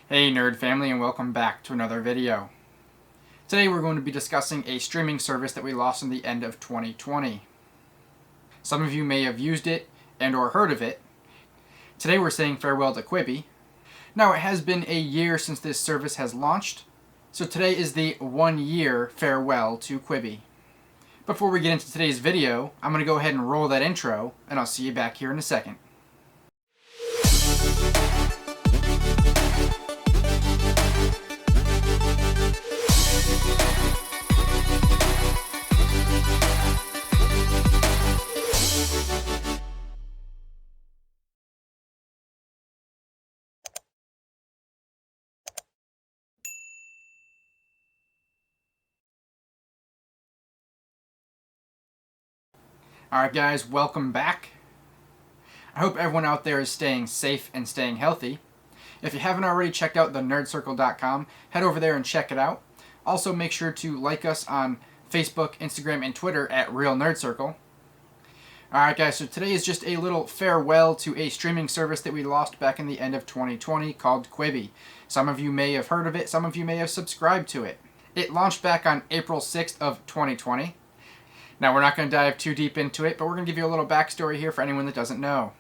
Hey nerd family, and welcome back to another video. Today we're going to be discussing a streaming service that we lost in the end of 2020. Some of you may have used it and or heard of it. Today we're saying farewell to Quibi. Now it has been a year since this service has launched, so today is the 1 year farewell to Quibi. Before we get into today's video, I'm going to go ahead and roll that intro, and I'll see you back here in a second. Alright guys, welcome back. I hope everyone out there is staying safe and staying healthy. If you haven't already checked out thenerdcircle.com, head over there and check it out. Also make sure to like us on Facebook, Instagram, and Twitter at Real Nerd Circle. Alright guys, so today is just a little farewell to a streaming service that we lost back in the end of 2020 called Quibi. Some of you may have heard of it, some of you may have subscribed to it. It launched back on April 6th of 2020. Now, we're not going to dive too deep into it, but we're going to give you a little backstory here for anyone that doesn't know.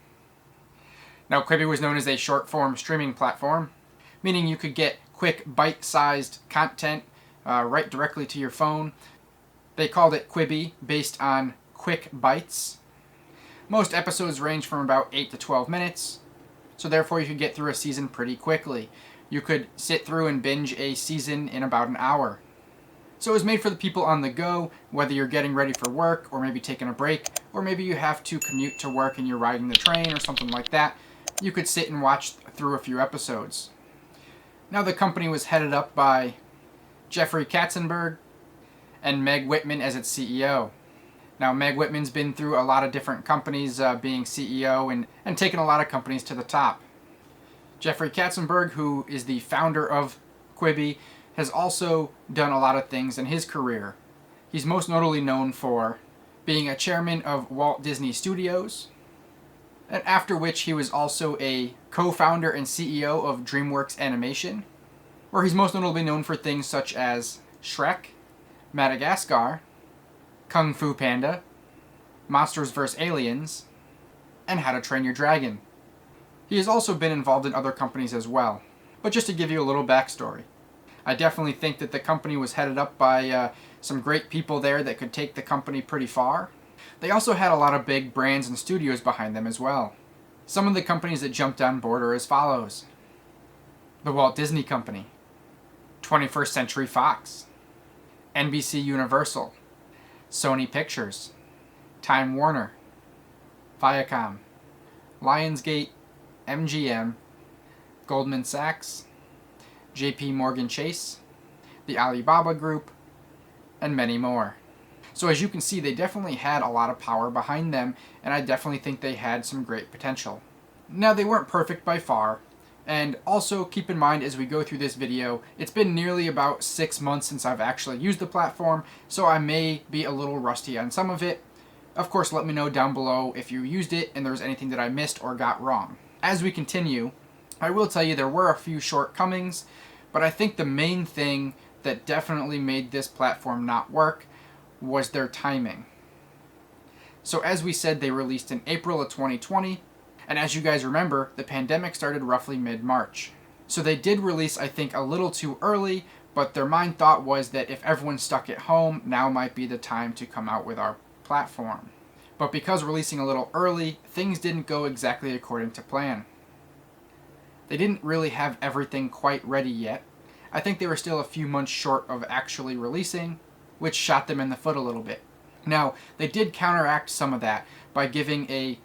Now, Quibi was known as a short-form streaming platform, meaning you could get quick, bite-sized content right directly to your phone. They called it Quibi, based on quick bites. Most episodes range from about 8 to 12 minutes, so therefore you could get through a season pretty quickly. You could sit through and binge a season in about an hour. So it was made for the people on the go, whether you're getting ready for work, or maybe taking a break, or maybe you have to commute to work and you're riding the train or something like that. You could sit and watch through a few episodes. Now the company was headed up by Jeffrey Katzenberg and Meg Whitman as its CEO. Now Meg Whitman's been through a lot of different companies being CEO and taken a lot of companies to the top. Jeffrey Katzenberg, who is the founder of Quibi, has also done a lot of things in his career. He's most notably known for being a chairman of Walt Disney Studios, and after which he was also a co-founder and CEO of DreamWorks Animation, where he's most notably known for things such as Shrek, Madagascar, Kung Fu Panda, Monsters vs. Aliens, and How to Train Your Dragon. He has also been involved in other companies as well. But just to give you a little backstory, I definitely think that the company was headed up by some great people there that could take the company pretty far. They also had a lot of big brands and studios behind them as well. Some of the companies that jumped on board are as follows: the Walt Disney Company, 21st Century Fox, NBC Universal, Sony Pictures, Time Warner, Viacom, Lionsgate, MGM, Goldman Sachs, JP Morgan Chase, the Alibaba Group, and many more. So as you can see, they definitely had a lot of power behind them, and I definitely think they had some great potential. Now, they weren't perfect by far, and also keep in mind as we go through this video, it's been nearly about 6 months since I've actually used the platform, so I may be a little rusty on some of it. Of course, let me know down below if you used it and there was anything that I missed or got wrong. As we continue, I will tell you there were a few shortcomings, but I think the main thing that definitely made this platform not work was their timing. So as we said, they released in April of 2020, and as you guys remember, the pandemic started roughly mid-March. So they did release, I think, a little too early, but their mind thought was that if everyone's stuck at home, now might be the time to come out with our platform. But because releasing a little early, things didn't go exactly according to plan. They didn't really have everything quite ready yet. I think they were still a few months short of actually releasing, which shot them in the foot a little bit. Now, they did counteract some of that by giving a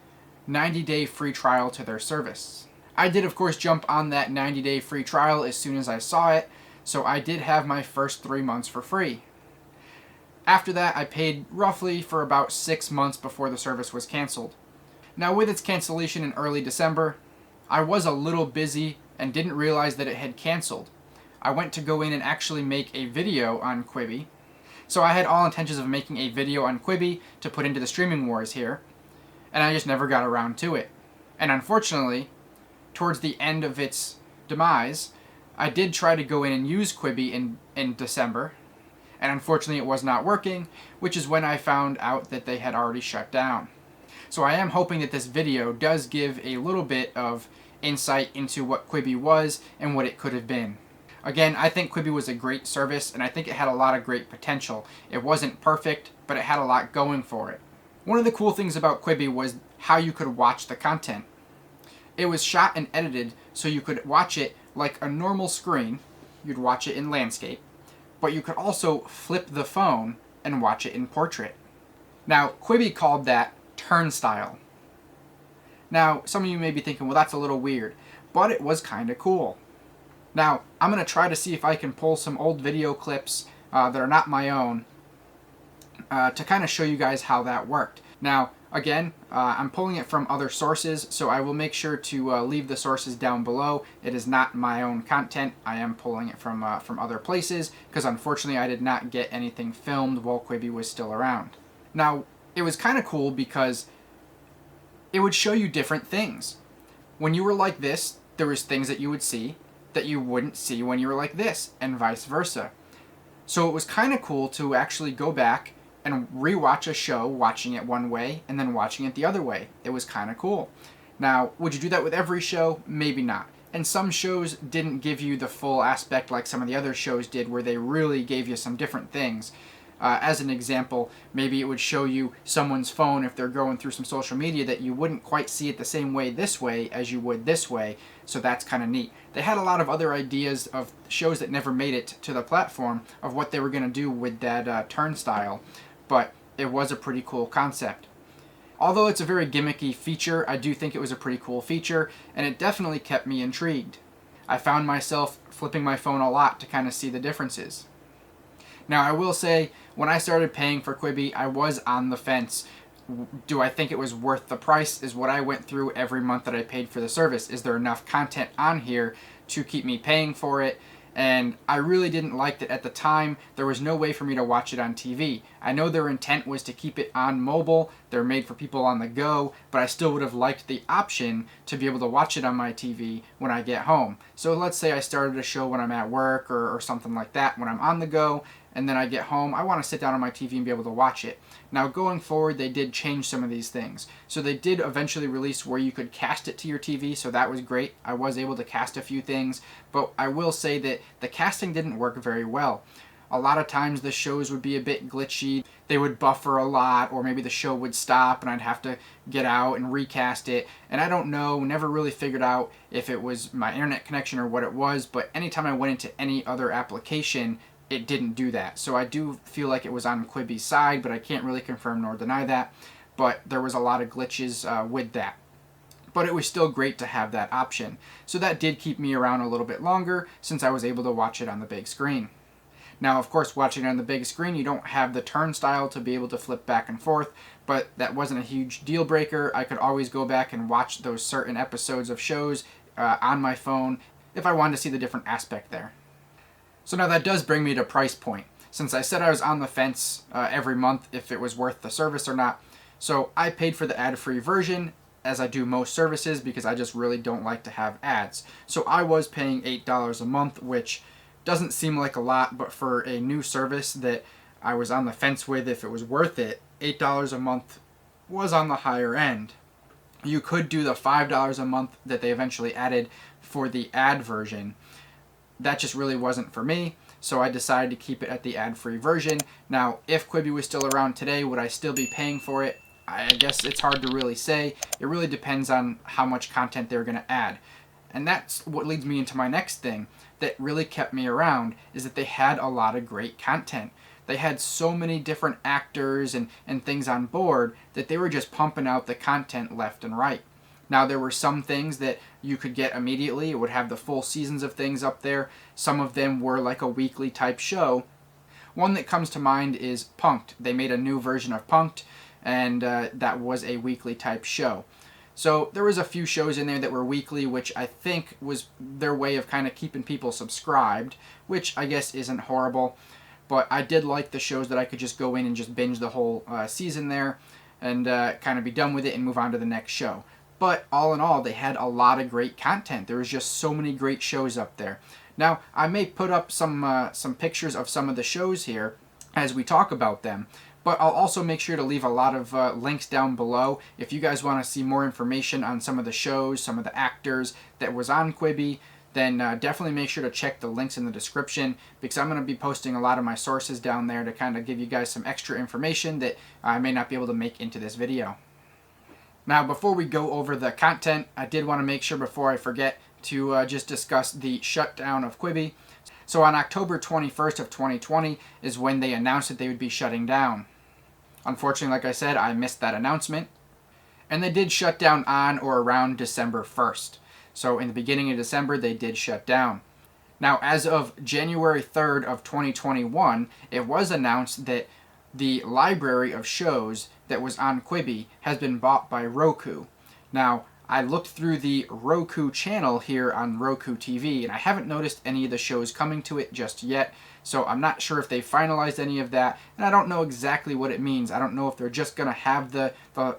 90-day free trial to their service. I did, of course, jump on that 90-day free trial as soon as I saw it, so I did have my first 3 months for free. After that, I paid roughly for about 6 months before the service was canceled. Now, with its cancellation in early December, I was a little busy and didn't realize that it had canceled. I went to go in and actually make a video on Quibi. So I had all intentions of making a video on Quibi to put into the streaming wars here, and I just never got around to it. And unfortunately, towards the end of its demise, I did try to go in and use Quibi in December, and unfortunately it was not working, which is when I found out that they had already shut down. So I am hoping that this video does give a little bit of insight into what Quibi was and what it could have been. Again, I think Quibi was a great service, and I think it had a lot of great potential. It wasn't perfect, but it had a lot going for it. One of the cool things about Quibi was how you could watch the content. It was shot and edited so you could watch it like a normal screen. You'd watch it in landscape, but you could also flip the phone and watch it in portrait. Now, Quibi called that turnstile. Now, some of you may be thinking, well, that's a little weird, but it was kind of cool. Now, I'm going to try to see if I can pull some old video clips that are not my own to kind of show you guys how that worked. Now, again, I'm pulling it from other sources, so I will make sure to leave the sources down below. It is not my own content. I am pulling it from other places, because unfortunately I did not get anything filmed while Quibi was still around. Now, it was kind of cool because it would show you different things. When you were like this, there was things that you would see that you wouldn't see when you were like this, and vice versa. So it was kind of cool to actually go back and rewatch a show, watching it one way and then watching it the other way. It was kind of cool. Now, would you do that with every show? Maybe not. And some shows didn't give you the full aspect like some of the other shows did, where they really gave you some different things. As an example, maybe it would show you someone's phone if they're going through some social media that you wouldn't quite see it the same way this way as you would this way, so that's kind of neat. They had a lot of other ideas of shows that never made it to the platform of what they were going to do with that turnstile, but it was a pretty cool concept. Although it's a very gimmicky feature, I do think it was a pretty cool feature, and it definitely kept me intrigued. I found myself flipping my phone a lot to kind of see the differences. Now, I will say, when I started paying for Quibi, I was on the fence. Do I think it was worth the price, is what I went through every month that I paid for the service. Is there enough content on here to keep me paying for it? And I really didn't like that at the time. There was no way for me to watch it on TV. I know their intent was to keep it on mobile. They're made for people on the go, but I still would have liked the option to be able to watch it on my TV when I get home. So let's say I started a show when I'm at work or something like that. When I'm on the go and then I get home, I want to sit down on my TV and be able to watch it. Now, going forward, they did change some of these things. So they did eventually release where you could cast it to your TV, so that was great. I was able to cast a few things, but I will say that the casting didn't work very well. A lot of times the shows would be a bit glitchy. They would buffer a lot, or maybe the show would stop and I'd have to get out and recast it. And I don't know, never really figured out if it was my internet connection or what it was, but anytime I went into any other application, it didn't do that. So I do feel like it was on Quibi's side, but I can't really confirm nor deny that. But there was a lot of glitches with that. But it was still great to have that option. So that did keep me around a little bit longer, since I was able to watch it on the big screen. Now, of course, watching it on the big screen, you don't have the turnstile to be able to flip back and forth, but that wasn't a huge deal breaker. I could always go back and watch those certain episodes of shows on my phone if I wanted to see the different aspect there. So now that does bring me to price point. Since I said I was on the fence every month if it was worth the service or not, so I paid for the ad-free version, as I do most services, because I just really don't like to have ads. So I was paying $8 a month, which doesn't seem like a lot, but for a new service that I was on the fence with if it was worth it, $8 a month was on the higher end. You could do the $5 a month that they eventually added for the ad version. That just really wasn't for me, so I decided to keep it at the ad-free version. Now, if Quibi was still around today, would I still be paying for it? I guess it's hard to really say. It really depends on how much content they're going to add. And that's what leads me into my next thing that really kept me around, is that they had a lot of great content. They had so many different actors and things on board that they were just pumping out the content left and right. Now, there were some things that you could get immediately. It would have the full seasons of things up there. Some of them were like a weekly type show. One that comes to mind is Punk'd. They made a new version of Punk'd, and that was a weekly type show. So there was a few shows in there that were weekly, which I think was their way of kind of keeping people subscribed, which I guess isn't horrible. But I did like the shows that I could just go in and just binge the whole season there and kind of be done with it and move on to the next show. But all in all, they had a lot of great content. There was just so many great shows up there. Now, I may put up some pictures of some of the shows here as we talk about them, but I'll also make sure to leave a lot of links down below if you guys want to see more information on some of the shows, some of the actors that was on Quibi. Then definitely make sure to check the links in the description, because I'm going to be posting a lot of my sources down there to kind of give you guys some extra information that I may not be able to make into this video. Now, before we go over the content, I did want to make sure before I forget to just discuss the shutdown of Quibi. So on October 21st of 2020 is when they announced that they would be shutting down. Unfortunately, like I said, I missed that announcement. And they did shut down on or around December 1st. So in the beginning of December, they did shut down. Now, as of January 3rd of 2021, it was announced that the library of shows that was on Quibi has been bought by Roku. Now, I looked through the Roku channel here on Roku TV, and I haven't noticed any of the shows coming to it just yet, so I'm not sure if they finalized any of that, and I don't know exactly what it means. I don't know if they're just going to have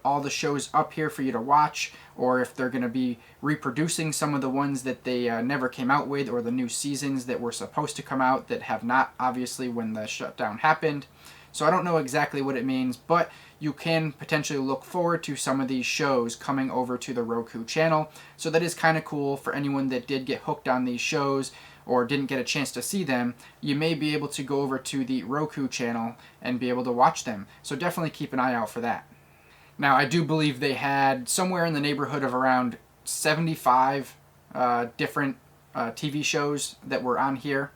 all the shows up here for you to watch, or if they're going to be reproducing some of the ones that they never came out with, or the new seasons that were supposed to come out that have not, obviously, when the shutdown happened. So I don't know exactly what it means, but you can potentially look forward to some of these shows coming over to the Roku channel. So that is kind of cool for anyone that did get hooked on these shows or didn't get a chance to see them. You may be able to go over to the Roku channel and be able to watch them. So definitely keep an eye out for that. Now, I do believe they had somewhere in the neighborhood of around 75 different TV shows that were on here.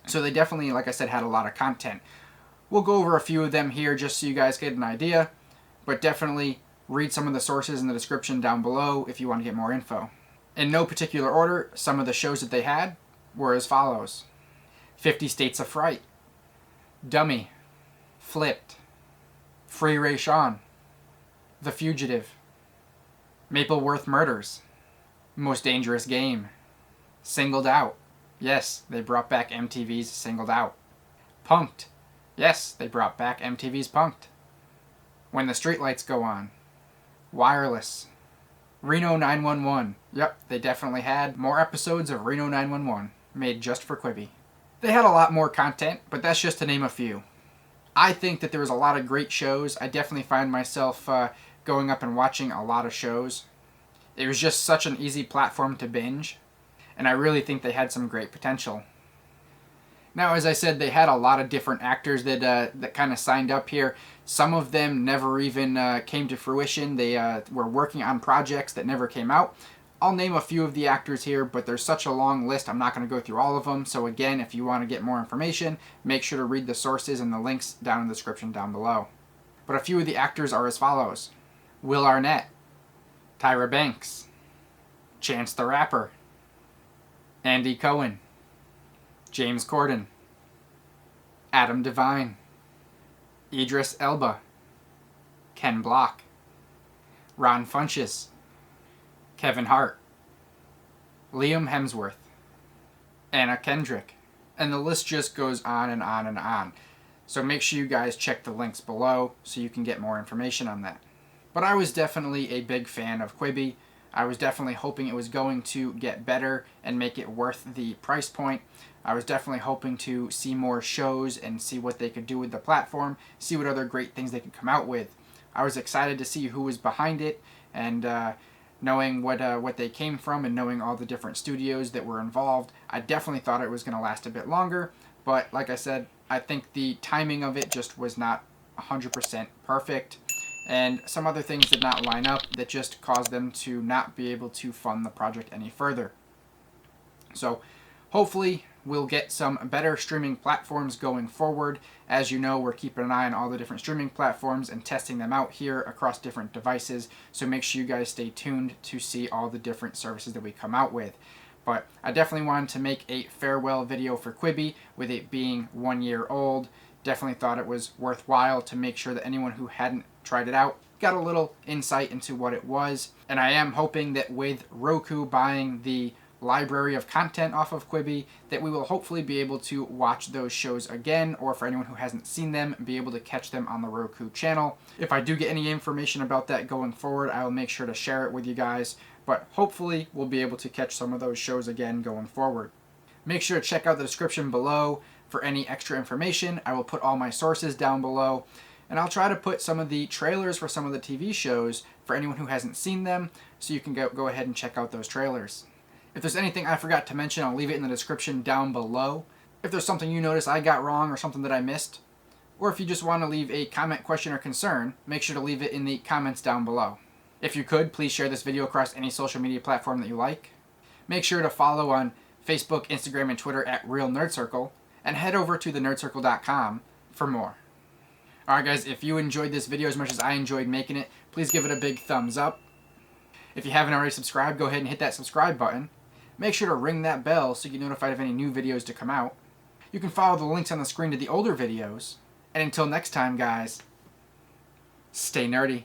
So they definitely, like I said, had a lot of content. We'll go over a few of them here just so you guys get an idea, but definitely read some of the sources in the description down below if you want to get more info. In no particular order, some of the shows that they had were as follows: 50 States of Fright, Dummy, Flipped, Free Ray Sean, The Fugitive, Mapleworth Murders, Most Dangerous Game, Singled Out. Yes, they brought back MTV's Singled Out. Punked. Yes, they brought back MTV's Punked. When the Streetlights Go On. Wireless. Reno 911. Yep, they definitely had more episodes of Reno 911 made just for Quibi. They had a lot more content, but that's just to name a few. I think that there was a lot of great shows. I definitely find myself going up and watching a lot of shows. It was just such an easy platform to binge, and I really think they had some great potential. Now, as I said, they had a lot of different actors that kind of signed up here. Some of them never even came to fruition. They were working on projects that never came out. I'll name a few of the actors here, but there's such a long list, I'm not going to go through all of them. So again, if you want to get more information, make sure to read the sources and the links down in the description down below. But a few of the actors are as follows: Will Arnett, Tyra Banks, Chance the Rapper, Andy Cohen, James Corden, Adam Devine, Idris Elba, Ken Block, Ron Funches, Kevin Hart, Liam Hemsworth, Anna Kendrick, and the list just goes on and on and on. So make sure you guys check the links below so you can get more information on that. But I was definitely a big fan of Quibi. I was definitely hoping it was going to get better and make it worth the price point. I was definitely hoping to see more shows and see what they could do with the platform, see what other great things they could come out with. I was excited to see who was behind it, and knowing what they came from and knowing all the different studios that were involved, I definitely thought it was going to last a bit longer. But like I said, I think the timing of it just was not 100% perfect. And some other things did not line up that just caused them to not be able to fund the project any further. So hopefully we'll get some better streaming platforms going forward. As you know, we're keeping an eye on all the different streaming platforms and testing them out here across different devices. So make sure you guys stay tuned to see all the different services that we come out with. But I definitely wanted to make a farewell video for Quibi, with it being 1 year old. Definitely thought it was worthwhile to make sure that anyone who hadn't tried it out got a little insight into what it was. And I am hoping that with Roku buying the library of content off of Quibi that we will hopefully be able to watch those shows again, or for anyone who hasn't seen them, be able to catch them on the Roku channel. If I do get any information about that going forward, I will make sure to share it with you guys, but hopefully we'll be able to catch some of those shows again going forward. Make sure to check out the description below for any extra information. I will put all my sources down below, and I'll try to put some of the trailers for some of the TV shows for anyone who hasn't seen them, so you can go ahead and check out those trailers. If there's anything I forgot to mention, I'll leave it in the description down below. If there's something you notice I got wrong or something that I missed, or if you just want to leave a comment, question, or concern, make sure to leave it in the comments down below. If you could, please share this video across any social media platform that you like. Make sure to follow on Facebook, Instagram, and Twitter at Real Nerd Circle, and head over to thenerdcircle.com for more. Alright guys, if you enjoyed this video as much as I enjoyed making it, please give it a big thumbs up. If you haven't already subscribed, go ahead and hit that subscribe button. Make sure to ring that bell so you get notified of any new videos to come out. You can follow the links on the screen to the older videos. And until next time, guys, stay nerdy.